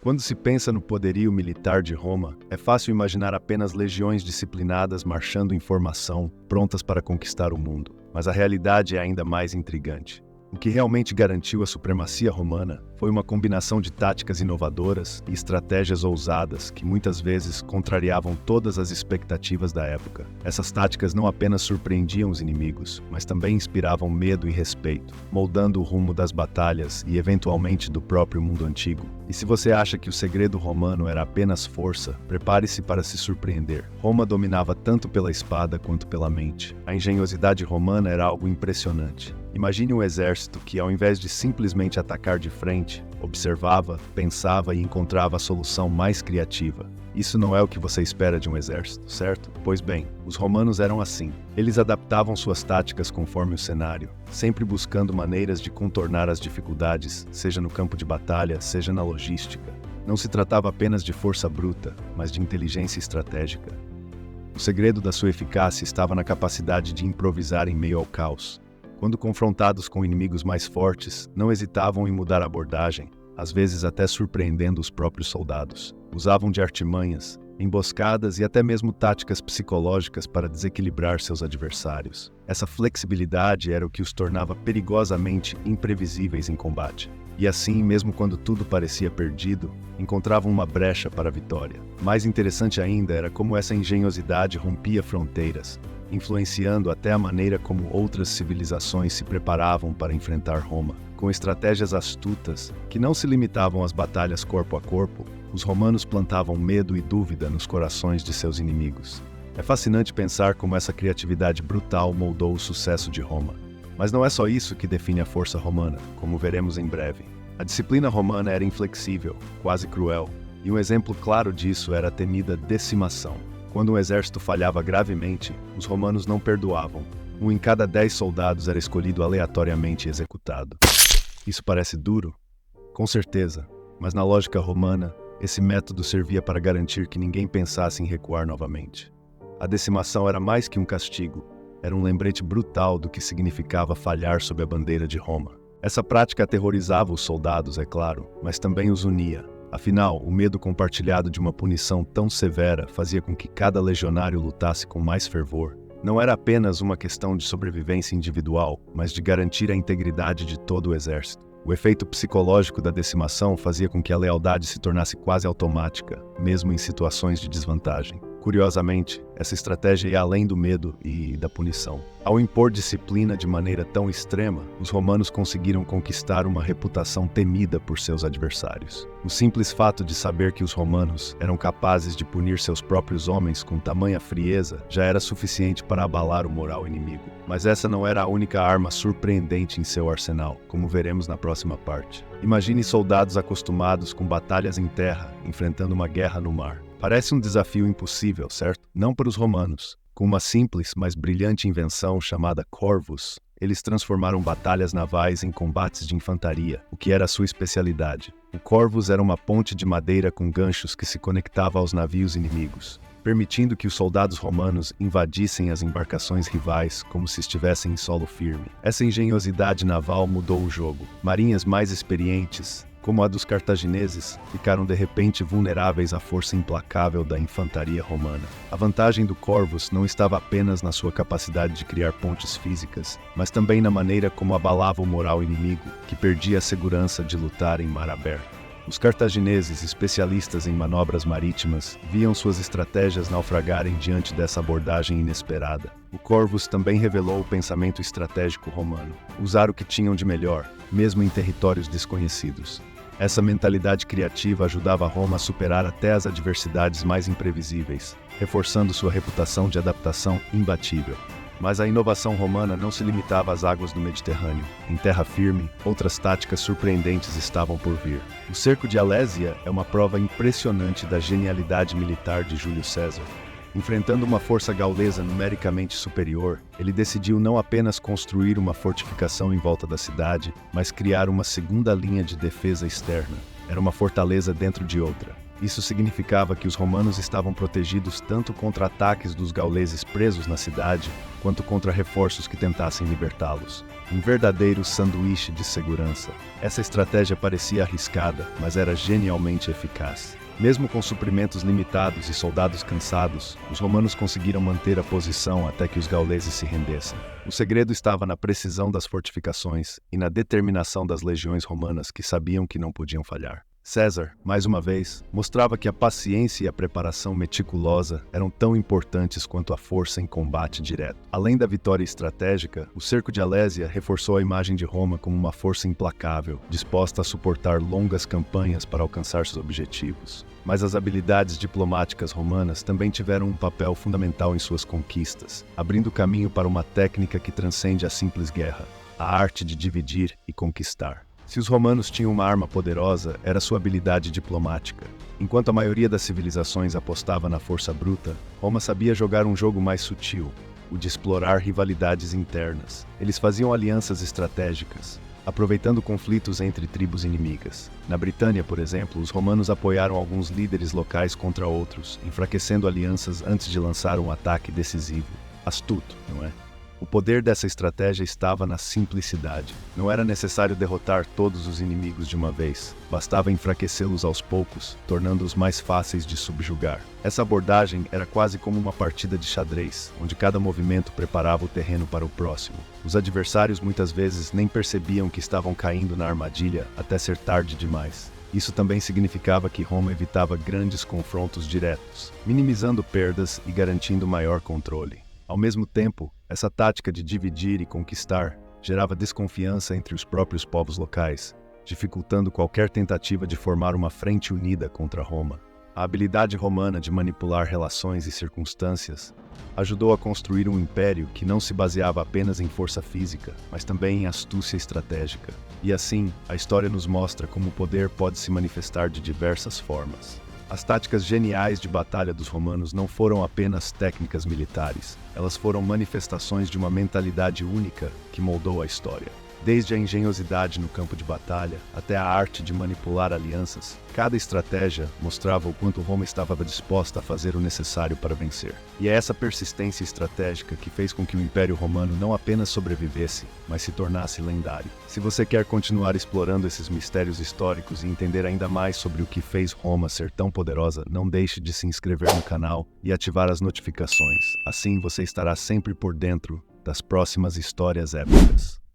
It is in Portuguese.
Quando se pensa no poderio militar de Roma, é fácil imaginar apenas legiões disciplinadas marchando em formação, prontas para conquistar o mundo. Mas a realidade é ainda mais intrigante. O que realmente garantiu a supremacia romana foi uma combinação de táticas inovadoras e estratégias ousadas que muitas vezes contrariavam todas as expectativas da época. Essas táticas não apenas surpreendiam os inimigos, mas também inspiravam medo e respeito, moldando o rumo das batalhas e eventualmente do próprio mundo antigo. E se você acha que o segredo romano era apenas força, prepare-se para se surpreender. Roma dominava tanto pela espada quanto pela mente. A engenhosidade romana era algo impressionante. Imagine um exército que, ao invés de simplesmente atacar de frente, observava, pensava e encontrava a solução mais criativa. Isso não é o que você espera de um exército, certo? Pois bem, os romanos eram assim. Eles adaptavam suas táticas conforme o cenário, sempre buscando maneiras de contornar as dificuldades, seja no campo de batalha, seja na logística. Não se tratava apenas de força bruta, mas de inteligência estratégica. O segredo da sua eficácia estava na capacidade de improvisar em meio ao caos. Quando confrontados com inimigos mais fortes, não hesitavam em mudar a abordagem, às vezes até surpreendendo os próprios soldados. Usavam de artimanhas, emboscadas e até mesmo táticas psicológicas para desequilibrar seus adversários. Essa flexibilidade era o que os tornava perigosamente imprevisíveis em combate. E assim, mesmo quando tudo parecia perdido, encontravam uma brecha para a vitória. Mais interessante ainda era como essa engenhosidade rompia fronteiras, influenciando até a maneira como outras civilizações se preparavam para enfrentar Roma. Com estratégias astutas, que não se limitavam às batalhas corpo a corpo, os romanos plantavam medo e dúvida nos corações de seus inimigos. É fascinante pensar como essa criatividade brutal moldou o sucesso de Roma. Mas não é só isso que define a força romana, como veremos em breve. A disciplina romana era inflexível, quase cruel, e um exemplo claro disso era a temida decimação. Quando um exército falhava gravemente, os romanos não perdoavam. 1 em cada 10 soldados era escolhido aleatoriamente e executado. Isso parece duro? Com certeza, mas na lógica romana, esse método servia para garantir que ninguém pensasse em recuar novamente. A decimação era mais que um castigo, era um lembrete brutal do que significava falhar sob a bandeira de Roma. Essa prática aterrorizava os soldados, é claro, mas também os unia. Afinal, o medo compartilhado de uma punição tão severa fazia com que cada legionário lutasse com mais fervor. Não era apenas uma questão de sobrevivência individual, mas de garantir a integridade de todo o exército. O efeito psicológico da decimação fazia com que a lealdade se tornasse quase automática, mesmo em situações de desvantagem. Curiosamente, essa estratégia ia além do medo e da punição. Ao impor disciplina de maneira tão extrema, os romanos conseguiram conquistar uma reputação temida por seus adversários. O simples fato de saber que os romanos eram capazes de punir seus próprios homens com tamanha frieza já era suficiente para abalar o moral inimigo. Mas essa não era a única arma surpreendente em seu arsenal, como veremos na próxima parte. Imagine soldados acostumados com batalhas em terra, enfrentando uma guerra no mar. Parece um desafio impossível, certo? Não para os romanos. Com uma simples, mas brilhante invenção chamada corvus, eles transformaram batalhas navais em combates de infantaria, o que era a sua especialidade. O corvus era uma ponte de madeira com ganchos que se conectava aos navios inimigos, permitindo que os soldados romanos invadissem as embarcações rivais como se estivessem em solo firme. Essa engenhosidade naval mudou o jogo. Marinhas mais experientes, como a dos cartagineses, ficaram de repente vulneráveis à força implacável da infantaria romana. A vantagem do corvus não estava apenas na sua capacidade de criar pontes físicas, mas também na maneira como abalava o moral inimigo, que perdia a segurança de lutar em mar aberto. Os cartagineses, especialistas em manobras marítimas, viam suas estratégias naufragarem diante dessa abordagem inesperada. O corvus também revelou o pensamento estratégico romano: usar o que tinham de melhor, mesmo em territórios desconhecidos. Essa mentalidade criativa ajudava Roma a superar até as adversidades mais imprevisíveis, reforçando sua reputação de adaptação imbatível. Mas a inovação romana não se limitava às águas do Mediterrâneo. Em terra firme, outras táticas surpreendentes estavam por vir. O cerco de Alésia é uma prova impressionante da genialidade militar de Júlio César. Enfrentando uma força gaulesa numericamente superior, ele decidiu não apenas construir uma fortificação em volta da cidade, mas criar uma segunda linha de defesa externa. Era uma fortaleza dentro de outra. Isso significava que os romanos estavam protegidos tanto contra ataques dos gauleses presos na cidade, quanto contra reforços que tentassem libertá-los. Um verdadeiro sanduíche de segurança. Essa estratégia parecia arriscada, mas era genialmente eficaz. Mesmo com suprimentos limitados e soldados cansados, os romanos conseguiram manter a posição até que os gauleses se rendessem. O segredo estava na precisão das fortificações e na determinação das legiões romanas que sabiam que não podiam falhar. César, mais uma vez, mostrava que a paciência e a preparação meticulosa eram tão importantes quanto a força em combate direto. Além da vitória estratégica, o cerco de Alésia reforçou a imagem de Roma como uma força implacável, disposta a suportar longas campanhas para alcançar seus objetivos. Mas as habilidades diplomáticas romanas também tiveram um papel fundamental em suas conquistas, abrindo caminho para uma técnica que transcende a simples guerra, a arte de dividir e conquistar. Se os romanos tinham uma arma poderosa, era sua habilidade diplomática. Enquanto a maioria das civilizações apostava na força bruta, Roma sabia jogar um jogo mais sutil, o de explorar rivalidades internas. Eles faziam alianças estratégicas, aproveitando conflitos entre tribos inimigas. Na Britânia, por exemplo, os romanos apoiaram alguns líderes locais contra outros, enfraquecendo alianças antes de lançar um ataque decisivo. Astuto, não é? O poder dessa estratégia estava na simplicidade. Não era necessário derrotar todos os inimigos de uma vez. Bastava enfraquecê-los aos poucos, tornando-os mais fáceis de subjugar. Essa abordagem era quase como uma partida de xadrez, onde cada movimento preparava o terreno para o próximo. Os adversários muitas vezes nem percebiam que estavam caindo na armadilha até ser tarde demais. Isso também significava que Roma evitava grandes confrontos diretos, minimizando perdas e garantindo maior controle. Ao mesmo tempo, essa tática de dividir e conquistar gerava desconfiança entre os próprios povos locais, dificultando qualquer tentativa de formar uma frente unida contra Roma. A habilidade romana de manipular relações e circunstâncias ajudou a construir um império que não se baseava apenas em força física, mas também em astúcia estratégica. E assim, a história nos mostra como o poder pode se manifestar de diversas formas. As táticas geniais de batalha dos romanos não foram apenas técnicas militares, elas foram manifestações de uma mentalidade única que moldou a história. Desde a engenhosidade no campo de batalha até a arte de manipular alianças, cada estratégia mostrava o quanto Roma estava disposta a fazer o necessário para vencer. E é essa persistência estratégica que fez com que o Império Romano não apenas sobrevivesse, mas se tornasse lendário. Se você quer continuar explorando esses mistérios históricos e entender ainda mais sobre o que fez Roma ser tão poderosa, não deixe de se inscrever no canal e ativar as notificações. Assim você estará sempre por dentro das próximas histórias épicas.